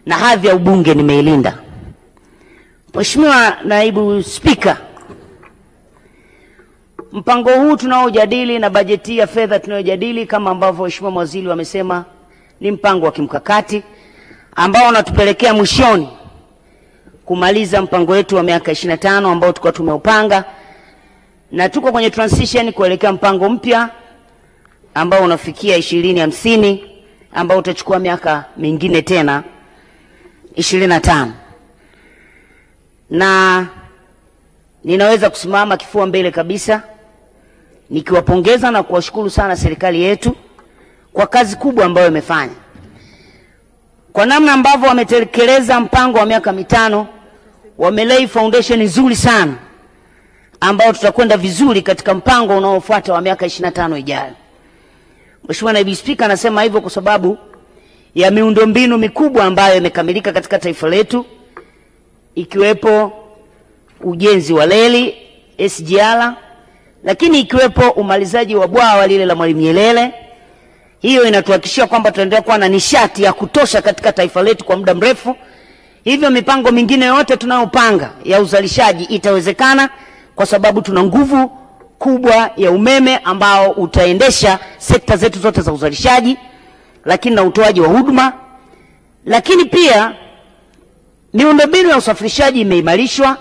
na hadhi ya ubunge nimeilinda. Mheshimiwa Naibu Spika, mpango huu tunaojadili na bajeti ya fedha tunayojadili, kama ambavyo Mheshimiwa Waziri wamesema, ni mpango wa kimkakati ambao unatupelekea mwishoni kumaliza mpango wetu wa miaka 25 ambao tulikuwa tumeupanga, na tuko kwenye transition kuelekea mpango mpya ambao unafikia 2050 ambao utachukua miaka mingine tena 25. Na ninaweza kusimama kifua mbele kabisa nikiwapongeza na kuwashukuru sana serikali yetu kwa kazi kubwa ambayo imefanya, kwa namna ambavyo wametekeleza mpango wa miaka 5. Wamelay foundation nzuri sana ambao tutakwenda vizuri katika mpango unaofuata wa miaka 25 ijayo. Mheshimiwa Naibu Spika, anasema hivyo kwa sababu ya miundombinu mikubwa ambayo imekamilika katika taifa letu, ikiwepo ujenzi wa reli SGR, lakini ikiwepo umalizaji wa bwawa lile la Mwalimu Nyerere. Hiyo inatuhakikishia kwamba tutaendelea kuwa na nishati ya kutosha katika taifa letu kwa muda mrefu. Hivyo mipango mingine yote tunayopanga ya uzalishaji itawezekana kwa sababu tuna nguvu kubwa ya umeme ambao utaendesha sekta zetu zote za uzalishaji, lakini na utoaji wa huduma. Lakini pia miundombinu ya usafirishaji imeimarishwa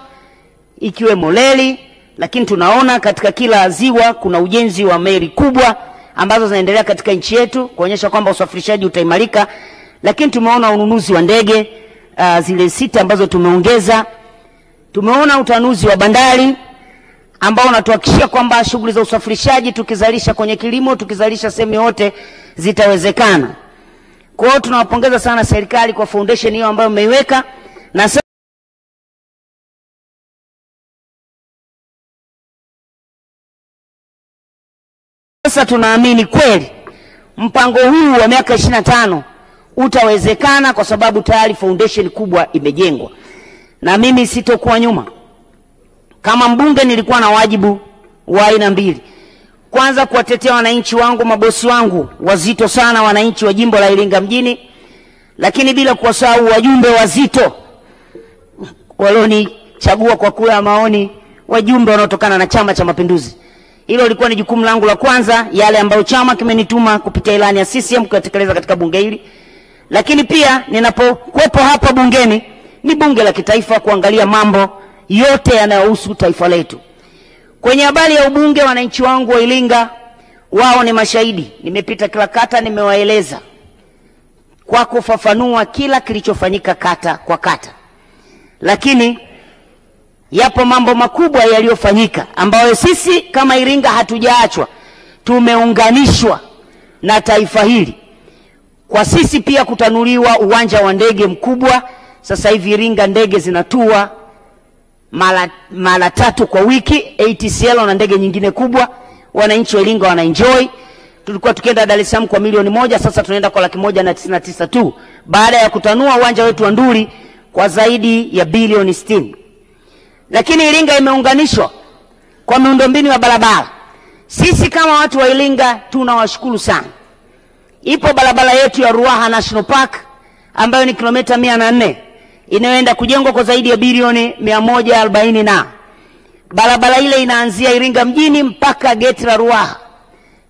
ikiwemo reli, lakini tunaona katika kila ziwa kuna ujenzi wa meli kubwa ambazo zinaendelea katika nchi yetu kuonyesha kwamba usafirishaji utaimarika. Lakini tumeona ununuzi wa ndege zile 6 ambazo tumeongeza. Tumeona utanuzi wa bandari ambao unatuhakikishia kwamba shughuli za usafirishaji, tukizalisha kwenye kilimo, tukizalisha sehemu yote, zitawezekana. Kwa hiyo tunawapongeza sana serikali kwa foundation hiyo ambayo mmeiweka, na sasa tunaamini kweli mpango huu wa miaka 25 utawezekana kwa sababu tayari foundation kubwa imejengwa. Na mimi sitokuwa nyuma. Kama mbunge nilikuwa na wajibu wa aina mbili. Kwanza, kuwatetea wananchi wangu, mabosi wangu wazito sana, wananchi wa jimbo la Iringa mjini, lakini bila kuwasahau wajumbe wazito walionichagua kwa kura ya maoni, wajumbe wanaotokana na Chama cha Mapinduzi. Hilo lilikuwa ni jukumu langu la kwanza, yale ambayo chama kimenituma kupitia ilani ya CCM kutekeleza katika bunge hili. Lakini pia ninapokuwepo hapa bungeni, ni bunge la kitaifa, kuangalia mambo yote yanayohusu taifa letu. Kwenye habari ya ubunge, wananchi wangu wa Iringa wao ni mashahidi. Nimepita kila kata, nimewaeleza kwa kufafanua kila kilichofanyika kata kwa kata. Lakini yapo mambo makubwa yaliyofanyika ambayo sisi kama Iringa hatujaachwa, tumeunganishwa na taifa hili. Kwa sisi pia kutanuliwa uwanja wa ndege mkubwa. Sasa hivi Iringa ndege zinatua mara 3 kwa wiki, ATCL na ndege nyingine kubwa. Wananchi wa Iringa wanaenjoy. Tulikuwa tukienda Dar es Salaam kwa milioni 1, sasa tunaenda kwa 199 tu, baada ya kutanua uwanja wetu wa Nduli kwa zaidi ya bilioni 60. Lakini Iringa imeunganishwa kwa miundombinu ya barabara. Sisi kama watu wa Iringa tunawashukuru sana. Ipo barabara yetu ya Ruaha National Park ambayo ni kilomita 104 inayoenda kujengwa kwa zaidi ya bilioni 140, na barabara ile inaanzia Iringa mjini mpaka geti la Ruaha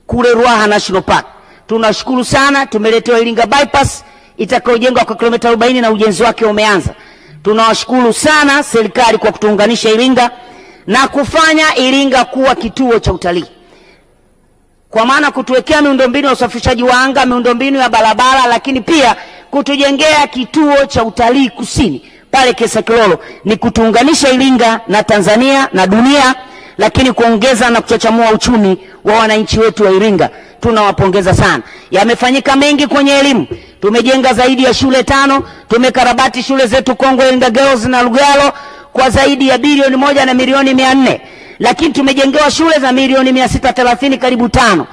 kule Ruaha National Park. Tunashukuru sana. Tumeletewa Iringa bypass itakayojengwa kwa kilomita 40 na ujenzi wake umeanza. Tunawashukuru sana serikali kwa kutuunganisha Iringa na kufanya Iringa kuwa kituo cha utalii, kwa maana kutuwekea miundombinu ya usafirishaji wa anga, miundombinu ya barabara, lakini pia kutujengea kituo cha utalii kusini pale Kesa Kilolo. Ni kutuunganisha Iringa na Tanzania na dunia, lakini kuongeza na kuchachamua uchumi wa wananchi wetu wa Iringa. Tunawapongeza sana. Yamefanyika mengi kwenye elimu. Tumejenga zaidi ya shule 5, tumekarabati shule zetu Kongwe, Iringa Girls na Lugalo kwa zaidi ya bilioni 1 na milioni 400. Lakini tumejengewa shule za milioni 630 karibu 5.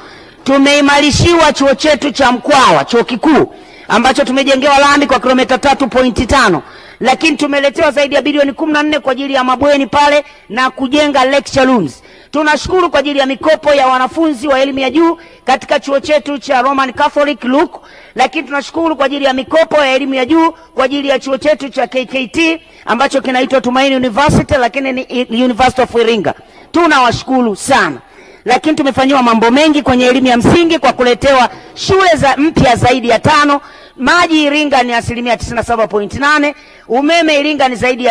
Tumeimarishiwa chuo chetu cha Mkwawa, chuo kikuu, ambacho tumejengewa lami kwa kilomita 3.5. Lakini tumeletewa zaidi ya bilioni 14 kwa ajili ya mabweni pale na kujenga lecture rooms. Tunashukuru kwa ajili ya mikopo ya wanafunzi wa elimu ya juu katika chuo chetu cha Roman Catholic Luke, lakini tunashukuru kwa ajili ya mikopo ya elimu ya juu kwa ajili ya chuo chetu cha KKT ambacho kinaitwa Tumaini University, lakini ni University of Iringa. Tunawashukuru sana. Lakini tumefanyiwa mambo mengi kwenye elimu ya msingi kwa kuletewa shule za mpya zaidi ya 5. Maji Iringa ni 97.8%. Umeme Iringa ni zaidi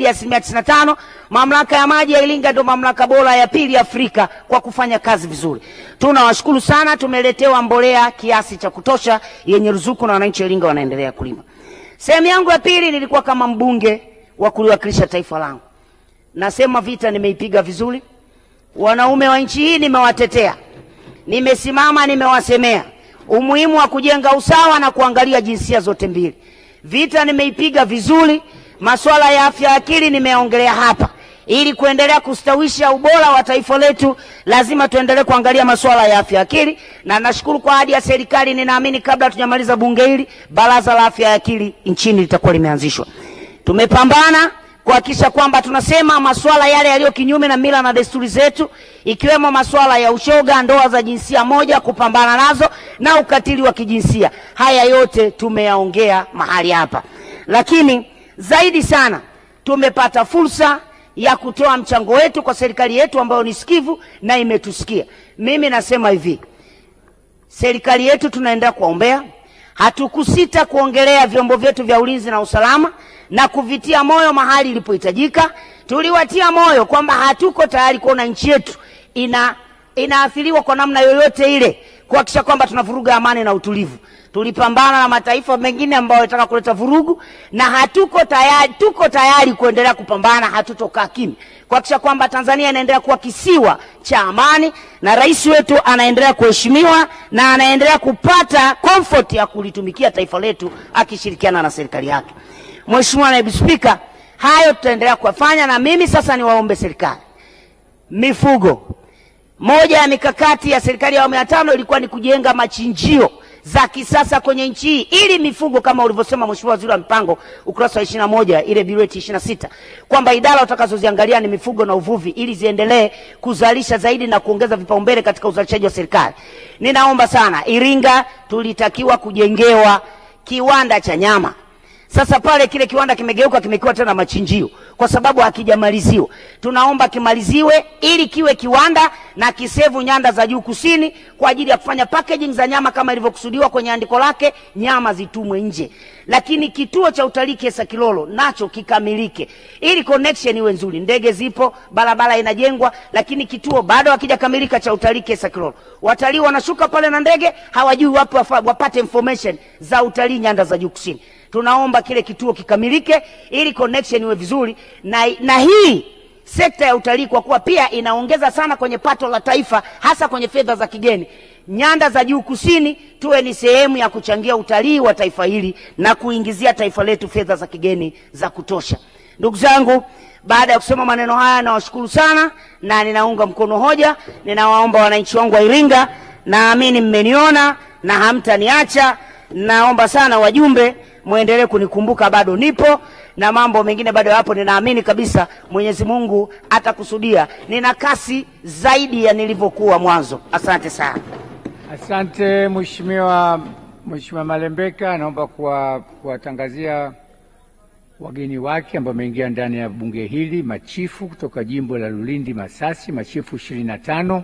ya 95%. Mamlaka ya maji ya Iringa ndio mamlaka bora ya pili Afrika kwa kufanya kazi vizuri. Tunawashukuru sana. Tumeletewa mbolea kiasi cha kutosha yenye ruzuku na wananchi wa Iringa wanaendelea kulima. Sehemu yangu ya pili, nilikuwa kama mbunge wa kuliwakilisha taifa langu. Nasema vita nimeipiga vizuri. Wanaume wa nchi hii nimewatetea. Nimesimama nimewasemea umuhimu wa kujenga usawa na kuangalia jinsia zote mbili. Vita nimeipiga vizuri. Masuala ya afya akili nimeongelea hapa. Ili kuendelea kustawisha ubora wa taifa letu, lazima tuendelee kuangalia masuala ya afya akili, na nashukuru kwa ahadi ya serikali. Ninaamini kabla tujamaliza bunge hili, baraza la afya akili nchini litakuwa limeanzishwa. Tumepambana kuhakikisha kwamba tunasema masuala yale yaliyo kinyume na mila na desturi zetu, ikiwemo masuala ya ushoga, ndoa za jinsia moja, kupambana nazo, na ukatili wa kijinsia. Haya yote tumeyaongea mahali hapa. Lakini zaidi sana tumepata fursa ya kutoa mchango wetu kwa serikali yetu ambayo ni sikivu na imetusikia. Mimi nasema hivi, serikali yetu tunaendelea kuombea. Hatukusita kuongelea vyombo vyetu vya ulinzi na usalama na kuvitia moyo mahali ilipohitajika. Tuliwatia moyo kwamba hatuko tayari kuona nchi yetu inaathiriwa kwa namna yoyote ile, kuhakikisha kwamba tunavuruga amani na utulivu. Tulipambana na mataifa mengine ambayo yanataka kuleta vurugu, na tuko tayari kuendelea kupambana. Hatutokaa kimya kuhakikisha kwamba Tanzania inaendelea kuwa kisiwa cha amani, na rais wetu anaendelea kuheshimiwa na anaendelea kupata comfort ya kulitumikia taifa letu akishirikiana na serikali yake. Mheshimiwa Naibu Spika, hayo tutaendelea kufanya. Na mimi sasa niwaombe serikali, mifugo. Moja ya mikakati ya serikali ya awamu ya 5 ilikuwa ni kujenga machinjio za kisasa kwenye nchi hii, ili mifugo kama ulivyosema Mheshimiwa Waziri wa Mipango, ukurasa wa 21 ile bireti 26, kwamba idara utakazoziangalia ni mifugo na uvuvi, ili ziendelee kuzalisha zaidi na kuongeza vipaumbele katika uzalishaji wa serikali. Ninaomba sana, Iringa tulitakiwa kujengewa kiwanda cha nyama. Sasa pale kile kiwanda kimegeuka, kimekuwa tena machinjio kwa sababu hakijamaliziwa. Tunaomba kimaliziwe ili kiwe kiwanda na kisevu nyanda za juu kusini kwa ajili ya kufanya packaging za nyama kama ilivyokusudiwa kwenye andiko lake, nyama zitumwe nje. Lakini kituo cha utalii Kiesa Kilolo nacho kikamilike ili connection iwe nzuri. Ndege zipo, barabara inajengwa, lakini kituo bado hakijakamilika cha utalii Kiesa Kilolo. Watalii wanashuka pale na ndege, hawajui wapi wapate information za utalii nyanda za juu kusini. Tunaomba kile kituo kikamilike ili connection iwe vizuri, na hii sekta ya utalii kwa kuwa pia inaongeza sana kwenye pato la taifa, hasa kwenye fedha za kigeni. Nyanda za juu kusini tuwe ni sehemu ya kuchangia utalii wa taifa hili na kuingizia taifa letu fedha za kigeni za kutosha. Ndugu zangu, baada ya kusema maneno haya, nawashukuru sana na ninaunga mkono hoja. Ninawaomba wananchi wangu wa Iringa, naamini mmeniona na hamtaniacha. Naomba sana wajumbe muendelee kunikumbuka, bado nipo na mambo mengine bado hapo. Ninaamini kabisa Mwenyezi Mungu atakusudia. Nina kasi zaidi ya nilivyokuwa mwanzo. Asante sana. Asante Mheshimiwa Malembeka. Naomba kuwatangazia wageni wake ambao wameingia ndani ya bunge hili, machifu kutoka jimbo la Lulindi Masasi, machifu 25.